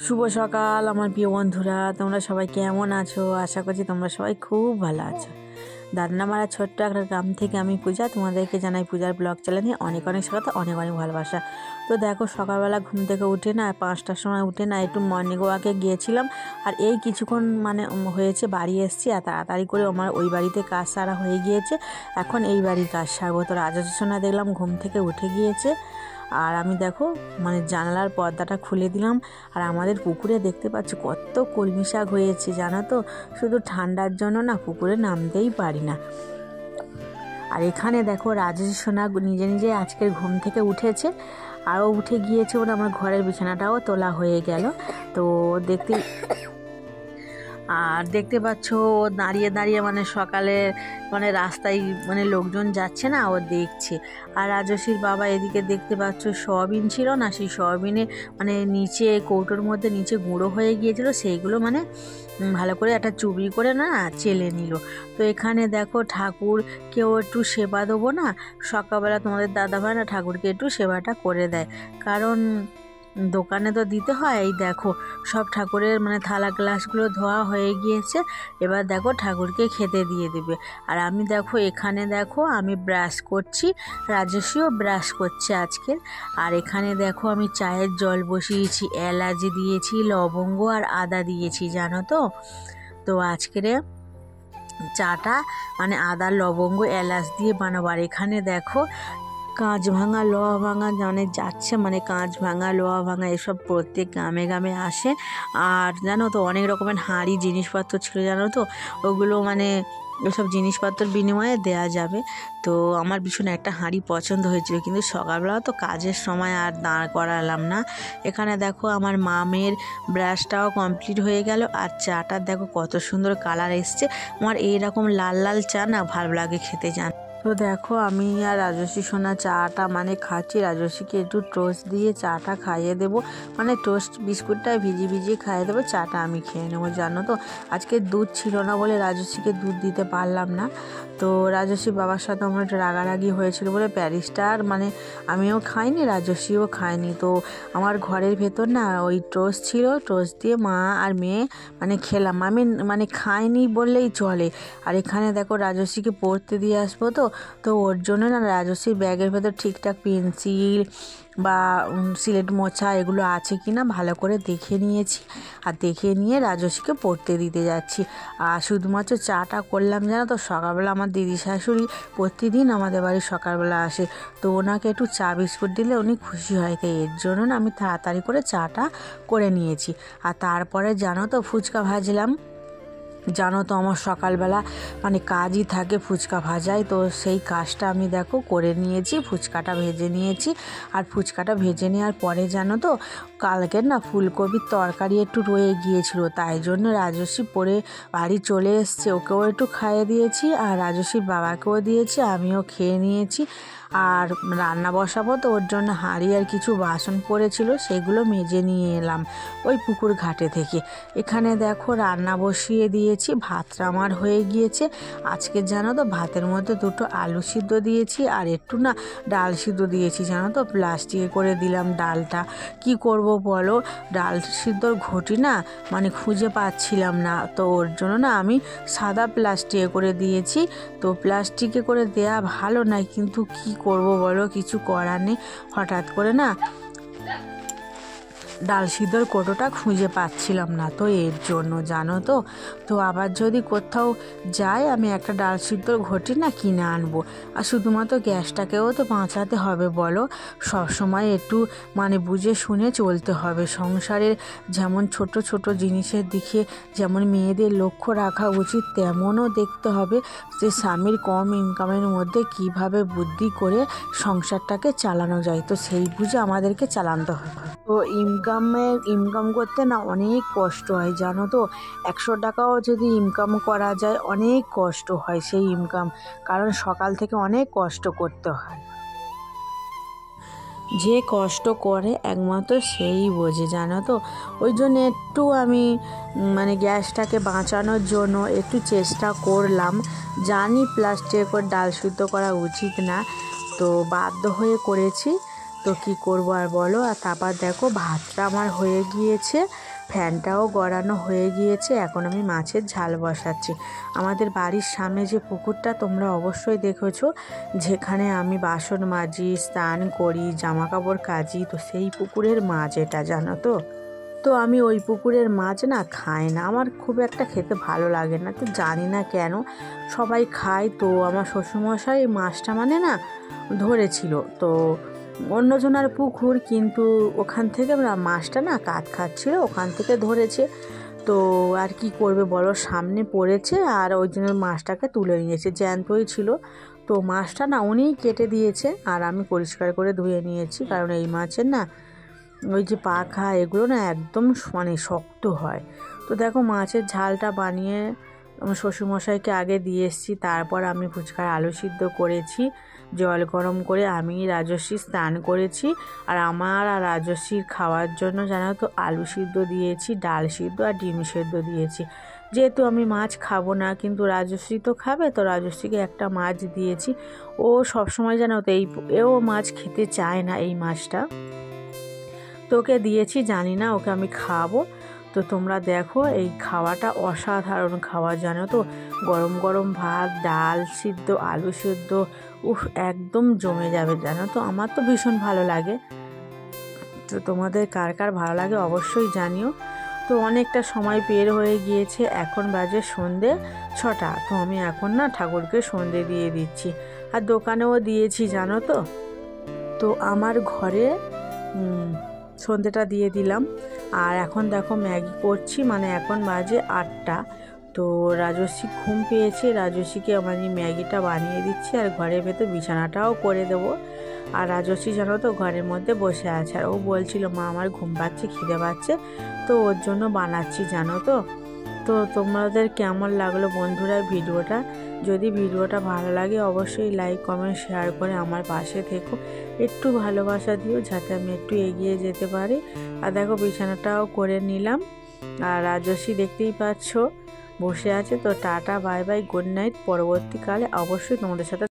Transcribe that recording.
শুভ সকাল আমার প্রিয় বন্ধুরা, তোমরা সবাই কেমন আছো? আশা করছি তোমরা সবাই খুব ভালো আছো। দান্নামারা ছোট্ট একটা গ্রাম থেকে আমি পূজা তোমাদেরকে জানাই পূজার ব্লগ চ্যানেলে অনেক অনেক স্বাগত, অনেক অনেক ভালোবাসা। তো দেখো, সকালবেলা ঘুম থেকে উঠে না 5টার সময় উঠে না একটু মর্নিং ওয়াকে গিয়েছিলাম। আর এই কিছুক্ষণ হয়েছে বাড়ি এসেছি, আর তাড়াতাড়ি করে আমার ওই বাড়িতে কাজ সারা হয়ে গিয়েছে। এখন এই বাড়ির কাজ সারবো। তো রাজস্বনা দেখলাম ঘুম থেকে উঠে গিয়েছে, আর আমি দেখো জানালার পর্দাটা খুলে দিলাম। আর আমাদের পুকুরে দেখতে পাচ্ছি কত কলমি শাক হয়েছে জানো তো। শুধু ঠান্ডার জন্য না পুকুরে নামতেই পারি না। আর এখানে দেখো রাজেশ সোনা নিজে নিজে আজকের ঘুম থেকে উঠেছে, আরও উঠে গিয়েছে। ওরা আমার ঘরের বিছানাটাও তোলা হয়ে গেল। তো দেখতে পাচ্ছ ও দাঁড়িয়ে দাঁড়িয়ে সকালে রাস্তায় লোকজন যাচ্ছে না, ও দেখছে। আর রাজস্বীর বাবা এদিকে দেখতে পাচ্ছ সয়াবিন ছিল না, সেই সয়াবিনে নিচে কৌটোর মধ্যে নিচে গুঁড়ো হয়ে গিয়েছিল, সেইগুলো ভালো করে একটা চুবড়ি করে না চেলে নিল। তো এখানে দেখো ঠাকুরকেও একটু সেবা দেবো না, সকালবেলা তোমাদের দাদাভাই না ঠাকুরকে একটু সেবাটা করে দেয়, কারণ দোকানে তো দিতে হয়। এই দেখো সব ঠাকুরের থালা গ্লাসগুলো ধোয়া হয়ে গিয়েছে, এবার দেখো ঠাকুরকে খেতে দিয়ে দেবে। আর আমি দেখো এখানে দেখো আমি ব্রাশ করছি, রাজস্বীও ব্রাশ করছে আজকের। আর এখানে দেখো আমি চায়ের জল বসিয়েছি, এলাচ দিয়েছি, লবঙ্গ আর আদা দিয়েছি জানো তো। তো আজকের চাটা আদা লবঙ্গ এলাচ দিয়ে বানাবো। আর এখানে দেখো কাঁচ ভাঙা লোহা ভাঙা যাচ্ছে, কাঁচ ভাঙা লোহা ভাঙা এসব প্রত্যেক গ্রামে গ্রামে আসে। আর জানো তো অনেক রকমের হাঁড়ি জিনিসপত্র ছিল জানো তো, ওগুলো ওসব জিনিসপত্রের বিনিময়ে দেয়া যাবে। তো আমার ভীষণ একটা হাঁড়ি পছন্দ হয়েছিল, কিন্তু সকালবেলা তো কাজের সময় আর দাঁড় করালাম না। এখানে দেখো আমার মামের ব্রাশটাও কমপ্লিট হয়ে গেল। আর চাটা দেখো কত সুন্দর কালার এসছে। আমার এইরকম লাল লাল চা না ভালো লাগে খেতে জান। তো দেখো আমি আর রাজস্বী সোনা চাটা খাচ্ছি। রাজস্বীকে একটু টোস্ট দিয়ে চাটা খাইয়ে দেবো, টোস্ট বিস্কুটটা ভিজিয়ে খাইয়ে দেবো, চাটা আমি খেয়ে নেবো জানো তো। আজকে দুধ ছিল না বলে রাজস্বীকে দুধ দিতে পারলাম না। তো রাজস্বী বাবার সাথে আমার একটু রাগারাগি হয়েছিল বলে প্যারিসটা আর আমিও খাইনি, রাজস্বীও খায়নি। তো আমার ঘরের ভেতর না ওই টোস্ট ছিল, টোস্ট দিয়ে মা আর মেয়ে খেলাম। আমি খাইনি বললেই চলে। আর এখানে দেখো রাজস্বীকে পড়তে দিয়ে আসবো, তো ওর জন্য না রাজস্বীর ব্যাগের ভেতর ঠিকঠাক পেন্সিল বা সিলেট মোছা এগুলো আছে কি না ভালো করে দেখে নিয়েছি। আর দেখে নিয়ে রাজস্বীকে পড়তে দিতে যাচ্ছি। আর শুধুমাত্র চাটা করলাম জানো তো। সকালবেলা আমার দিদি শাশুড়ি প্রতিদিন আমাদের বাড়ি সকালবেলা আসে, তো ওনাকে একটু চা বিস্কুট দিলে উনি খুশি হয়, তাই এর জন্য না আমি তাড়াতাড়ি করে চাটা করে নিয়েছি। আর তারপরে জানো তো ফুচকা ভাজলাম। জানো তো আমার সকালবেলা কাজই থাকে ফুচকা ভাজায়, তো সেই কাজটা আমি দেখো করে নিয়েছি, ফুচকাটা ভেজে নিয়েছি। আর ফুচকাটা ভেজে নেওয়ার পরে জানো তো কালকের না ফুলকপির তরকারি একটু রয়ে গিয়েছিল, তাই জন্য রাজস্বী পরে বাড়ি চলে এসছে, ওকেও একটু খাইয়ে দিয়েছি আর রাজস্বীর বাবাকেও দিয়েছি, আমিও খেয়ে নিয়েছি। আর রান্না বসাবো, তো ওর জন্য হাঁড়ি আর কিছু বাসন পড়েছিল সেগুলো মেজে নিয়ে এলাম ওই পুকুর ঘাটে থেকে। এখানে দেখো রান্না বসিয়ে দিয়েছি, ভাতটা আমার হয়ে গিয়েছে। আজকে জানো তো ভাতের মধ্যে দুটো আলু সিদ্ধ দিয়েছি আর একটু না ডাল সিদ্ধ দিয়েছি জানো তো। প্লাস্টিকে করে দিলাম ডালটা, কি করব বলো, ডাল সিদ্ধর ঘটি না খুঁজে পাচ্ছিলাম না, তো ওর জন্য না আমি সাদা প্লাস্টিকে করে দিয়েছি। তো প্লাস্টিকে করে দেয়া ভালো নয়, কিন্তু কি করব বলো, কিছু করার নেই। হঠাৎ করে না ডাল সিদ্ধর কোটোটা খুঁজে পাচ্ছিলাম না, তো এর জন্য জানো তো। তো আবার যদি কোথাও যাই আমি একটা ডাল সিদ্ধর ঘটি না কিনে আনবো। আর শুধুমাত্র গ্যাসটাকেও তো বাঁচাতে হবে বলো, সবসময় একটু বুঝে শুনে চলতে হবে। সংসারের যেমন ছোট ছোট জিনিসের দিকে যেমন মেয়েদের লক্ষ্য রাখা উচিত, তেমনও দেখতে হবে যে স্বামীর কম ইনকামের মধ্যে কিভাবে বুদ্ধি করে সংসারটাকে চালানো যায়, তো সেই বুঝে আমাদেরকে চালাতে হবে। তো ইনকাম করতে না অনেক কষ্ট হয় জানো তো। 100 টাকাও যদি ইনকাম করা যায় অনেক কষ্ট হয় সেই ইনকাম, কারণ সকাল থেকে অনেক কষ্ট করতে হয়। যে কষ্ট করে একমাত্র সেই বোঝে জানো তো। ওই জন্য একটু আমি গ্যাসটাকে বাঁচানোর জন্য একটু চেষ্টা করলাম। জানি প্লাস্টিকে করে ডাল সিদ্ধ করা উচিত না, তো বাধ্য হয়ে করেছি। তো কি করব আর বলো। আর তারপর দেখো ভাতটা আমার হয়ে গিয়েছে, ফ্যানটাও গড়ানো হয়ে গিয়েছে। এখন আমি মাছের ঝাল বসাচ্ছি। আমাদের বাড়ির সামনে যে পুকুরটা তোমরা অবশ্যই দেখেছো, যেখানে আমি বাসন মাজি, স্নান করি, জামা কাপড় কাচি, তো সেই পুকুরের মাছ এটা, জানো তো। তো আমি ওই পুকুরের মাছ না খাই না, আমার খুব একটা খেতে ভালো লাগে না, তো জানি না কেন সবাই খায়। তো আমার শ্বশুরমশাই মাছটা মানে না ধরেছিল, তো অন্যজনের পুকুর, কিন্তু ওখান থেকে মাছটা না কাট খাচ্ছিল, ওখান থেকে ধরেছে। তো আর কি করবে বলো, সামনে পড়েছে আর ওই জন্য মাছটাকে তুলে নিয়েছে, জ্যান্তই ছিল। তো মাছটা না উনিই কেটে দিয়েছে আর আমি পরিষ্কার করে ধুয়ে নিয়েছি, কারণ এই মাছের না ওই যে পাখা এগুলো না একদম মানে শক্ত হয়। তো দেখো মাছের ঝালটা বানিয়ে আমার শ্বশুরমশাইকে আগে দিয়ে এসেছি, তারপর আমি ফুচকার আলু সিদ্ধ করেছি, জল গরম করে আমি রাজস্বী স্নান করেছি। আর আমার আর রাজস্বীর খাওয়ার জন্য জানো তো আলু সিদ্ধ দিয়েছি, ডাল সিদ্ধ আর ডিম সিদ্ধ দিয়েছি। যেহেতু আমি মাছ খাবো না, কিন্তু রাজস্বী তো খাবে, তো রাজস্বীকে একটা মাছ দিয়েছি। ও সবসময় জানো তো এও মাছ খেতে চায় না, এই মাছটা তো ওকে দিয়েছি, জানি না ওকে আমি খাওয়াবো। তো তোমরা দেখো এই খাওয়াটা অসাধারণ খাওয়া, জানো তো। গরম গরম ভাত, ডাল সিদ্ধ, আলু সিদ্ধ, একদম জমে যাবে, জানো তো। আমার তো ভীষণ ভালো লাগে, তো তোমাদের কার কার ভালো লাগে অবশ্যই জানিও। তো অনেকটা সময় বের হয়ে গিয়েছে, এখন বাজে সন্ধে 6টা। তো আমি এখন না ঠাকুরকে সন্ধে দিয়ে দিচ্ছি, আর দোকানেও দিয়েছি, জানো তো। তো আমার ঘরে সন্ধেটা দিয়ে দিলাম। আর এখন দেখো ম্যাগি করছি, মানে এখন বাজে 8টা। তো রাজস্বী ঘুম পেয়েছে, রাজস্বীকে আমি ম্যাগিটা বানিয়ে দিচ্ছি, আর ঘরের ভেতর বিছানাটাও করে দেবো। আর রাজস্বী জানো তো ঘরের মধ্যে বসে আছে, আর ও বলছিল মা আমার ঘুম পাচ্ছে, খিদে পাচ্ছে, তো ওর জন্য বানাচ্ছি, জানো তো। তো তোমাদের কেমন লাগলো বন্ধুরা ভিডিওটা? যদি ভিডিওটা ভালো লাগে অবশ্যই লাইক কমেন্ট শেয়ার করে আমার পাশে থেকো, একটু ভালোবাসা দিও যাতে আমি একটু এগিয়ে যেতে পারি। আর দেখো বিছানাটাও করে নিলাম, আর রাজস্বী দেখতেই পাচ্ছ বসে আছে। তো tata, bye bye, good night. পরবর্তীকালে অবশ্যই তোমাদের সাথে